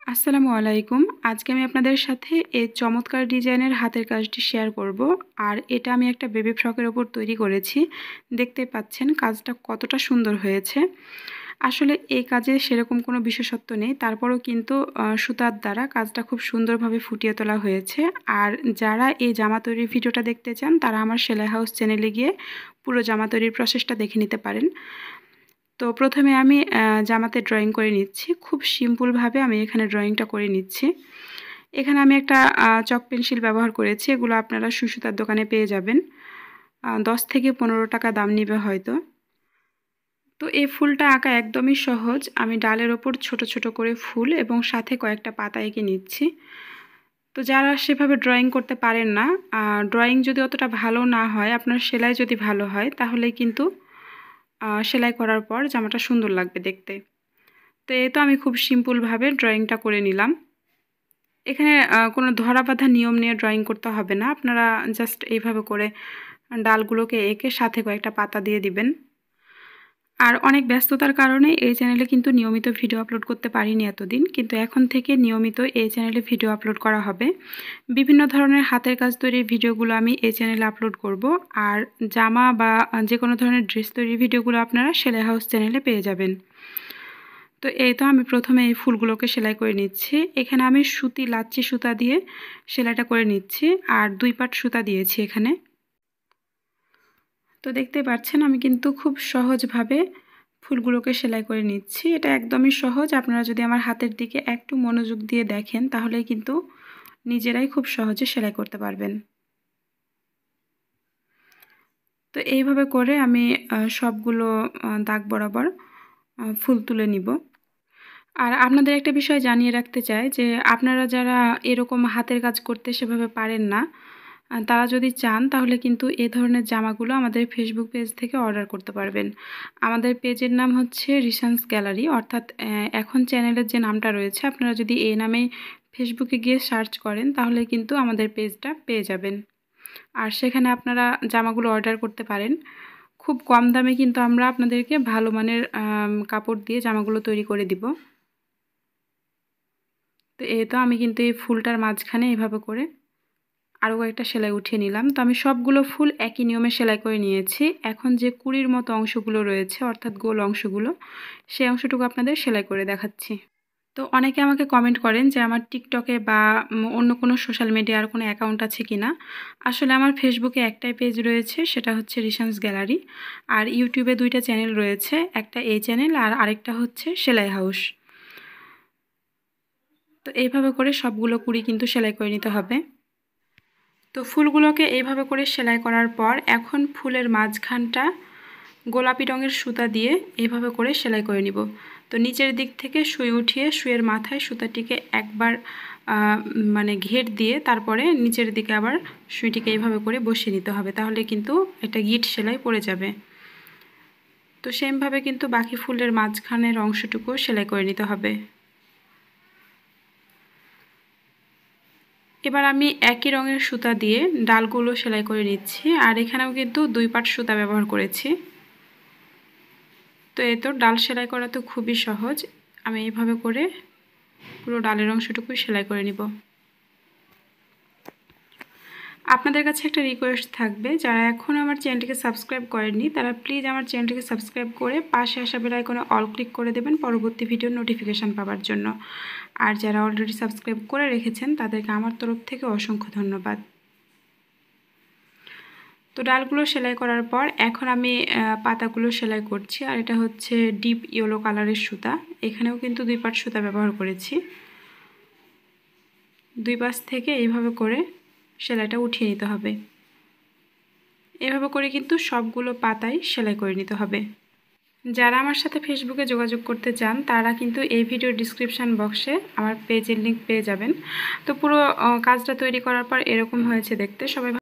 আসসালামু আলাইকুম। আজকে আমি আপনাদের সাথে এই চমৎকার ডিজাইনের হাতের কাজটি শেয়ার করব। আর এটা আমি একটা বেবি ফ্রকের ওপর তৈরি করেছি। দেখতে পাচ্ছেন কাজটা কতটা সুন্দর হয়েছে। আসলে এই কাজে সেরকম কোনো বিশেষত্ব নেই, তারপরেও কিন্তু সুতার দ্বারা কাজটা খুব সুন্দরভাবে ফুটিয়ে তোলা হয়েছে। আর যারা এই জামা তৈরির ভিডিওটা দেখতে চান তারা আমার সেলাই হাউস চ্যানেলে গিয়ে পুরো জামা তৈরির প্রসেসটা দেখে নিতে পারেন। তো প্রথমে আমি জামাতে ড্রয়িং করে নিচ্ছি। খুব সিম্পলভাবে আমি এখানে ড্রয়িংটা করে নিচ্ছি। এখানে আমি একটা চক পেন্সিল ব্যবহার করেছি। এগুলো আপনারা সুতার দোকানে পেয়ে যাবেন। 10 থেকে 15 টাকা দাম নেবে হয়তো। তো এই ফুলটা আঁকা একদমই সহজ। আমি ডালের ওপর ছোট ছোট করে ফুল এবং সাথে কয়েকটা পাতা এঁকে নিচ্ছি। তো যারা সেভাবে ড্রয়িং করতে পারেন না, ড্রয়িং যদি অতটা ভালো না হয়, আপনার সেলাই যদি ভালো হয়, তাহলে কিন্তু সেলাই করার পর জামাটা সুন্দর লাগবে দেখতে। তো এই তো আমি খুব সিম্পলভাবে ড্রয়িংটা করে নিলাম। এখানে কোনো ধরা বাঁধা নিয়ম নিয়ে ড্রয়িং করতে হবে না। আপনারা জাস্ট এইভাবে করে ডালগুলোকে এঁকে সাথে কয়েকটা পাতা দিয়ে দিবেন। আর অনেক ব্যস্ততার কারণে এই চ্যানেলে কিন্তু নিয়মিত ভিডিও আপলোড করতে পারিনি এতদিন, কিন্তু এখন থেকে নিয়মিত এই চ্যানেলে ভিডিও আপলোড করা হবে। বিভিন্ন ধরনের হাতের কাজ তৈরির ভিডিওগুলো আমি এই চ্যানেলে আপলোড করব। আর জামা বা যে কোনো ধরনের ড্রেস তৈরির ভিডিওগুলো আপনারা সেলাই হাউস চ্যানেলে পেয়ে যাবেন। তো এই তো আমি প্রথমে এই ফুলগুলোকে সেলাই করে নিচ্ছি। এখানে আমি সুতি লাচ্ছি সুতা দিয়ে সেলাইটা করে নিচ্ছি, আর 2 পাট সুতা দিয়েছি এখানে। তো দেখতে পাচ্ছেন আমি কিন্তু খুব সহজভাবে ফুলগুলোকে সেলাই করে নিচ্ছি। এটা একদমই সহজ। আপনারা যদি আমার হাতের দিকে একটু মনোযোগ দিয়ে দেখেন তাহলেই কিন্তু নিজেরাই খুব সহজে সেলাই করতে পারবেন। তো এইভাবে করে আমি সবগুলো দাগ বরাবর ফুল তুলে নিব। আর আপনাদের একটা বিষয় জানিয়ে রাখতে চাই যে আপনারা যারা এরকম হাতের কাজ করতে সেভাবে পারেন না, তারা যদি চান তাহলে কিন্তু এই ধরনের জামাগুলো আমাদের ফেসবুক পেজ থেকে অর্ডার করতে পারবেন। আমাদের পেজের নাম হচ্ছে রিসান্স গ্যালারি, অর্থাৎ এখন চ্যানেলের যে নামটা রয়েছে, আপনারা যদি এই নামে ফেসবুকে গিয়ে সার্চ করেন তাহলে কিন্তু আমাদের পেজটা পেয়ে যাবেন। আর সেখানে আপনারা জামাগুলো অর্ডার করতে পারেন। খুব কম দামে কিন্তু আমরা আপনাদেরকে ভালো মানের কাপড় দিয়ে জামাগুলো তৈরি করে দিব। তো এই তো আমি কিন্তু এই ফুলটার মাঝখানে এভাবে করে আরও কয়েকটা সেলাই উঠিয়ে নিলাম। তো আমি সবগুলো ফুল একই নিয়মে সেলাই করে নিয়েছি। এখন যে কুড়ির মতো অংশগুলো রয়েছে, অর্থাৎ গোল অংশগুলো, সেই অংশটুকু আপনাদের সেলাই করে দেখাচ্ছি। তো অনেকে আমাকে কমেন্ট করেন যে আমার টিকটকে বা অন্য কোনো সোশ্যাল মিডিয়ার কোনো অ্যাকাউন্ট আছে কি না। আসলে আমার ফেসবুকে একটাই পেজ রয়েছে, সেটা হচ্ছে রিসান্স গ্যালারি। আর ইউটিউবে 2টা চ্যানেল রয়েছে, একটা এই চ্যানেল আর আরেকটা হচ্ছে সেলাই হাউস। তো এইভাবে করে সবগুলো কুড়ি কিন্তু সেলাই করে নিতে হবে। তো ফুলগুলোকে এইভাবে করে সেলাই করার পর এখন ফুলের মাঝখানটা গোলাপি রঙের সুতা দিয়ে এইভাবে করে সেলাই করে নিব। তো নিচের দিক থেকে সুই উঠিয়ে সুইয়ের মাথায় সুতাটিকে একবার মানে ঘের দিয়ে তারপরে নিচের দিকে আবার সুইটিকে এইভাবে করে বসিয়ে নিতে হবে, তাহলে কিন্তু একটা গিট সেলাই পড়ে যাবে। তো সেমভাবে কিন্তু বাকি ফুলের মাঝখানের অংশটুকু সেলাই করে নিতে হবে। এবার আমি একই রঙের সুতা দিয়ে ডালগুলো সেলাই করে নিচ্ছি। আর এখানেও কিন্তু 2 পাট সুতা ব্যবহার করেছি। তো এই তো ডাল সেলাই করা তো খুবই সহজ। আমি এইভাবে করে পুরো ডালের অংশটুকু সেলাই করে নিব। আপনাদের কাছে একটা রিকোয়েস্ট থাকবে, যারা এখনও আমার চ্যানেলটিকে সাবস্ক্রাইব করেননি তারা প্লিজ আমার চ্যানেলটিকে সাবস্ক্রাইব করে পাশে আসা বেল আইকনে অল ক্লিক করে দেবেন পরবর্তী ভিডিওর নোটিফিকেশান পাওয়ার জন্য। আর যারা অলরেডি সাবস্ক্রাইব করে রেখেছেন তাদেরকে আমার তরফ থেকে অসংখ্য ধন্যবাদ। তো ডালগুলো সেলাই করার পর এখন আমি পাতাগুলো সেলাই করছি। আর এটা হচ্ছে ডিপ ইয়েলো কালারের সুতা। এখানেও কিন্তু 2 পাট সুতা ব্যবহার করেছি। 2 পাশ থেকে এইভাবে করে সেলাইটা উঠিয়ে নিতে হবে। এভাবে করে কিন্তু সবগুলো পাতাই সেলাই করে নিতে হবে। যারা আমার সাথে ফেসবুকে যোগাযোগ করতে চান তারা কিন্তু এই ভিডিওর ডিসক্রিপশান বক্সে আমার পেজের লিঙ্ক পেয়ে যাবেন। তো পুরো কাজটা তৈরি করার পর এরকম হয়েছে দেখতে। সবাই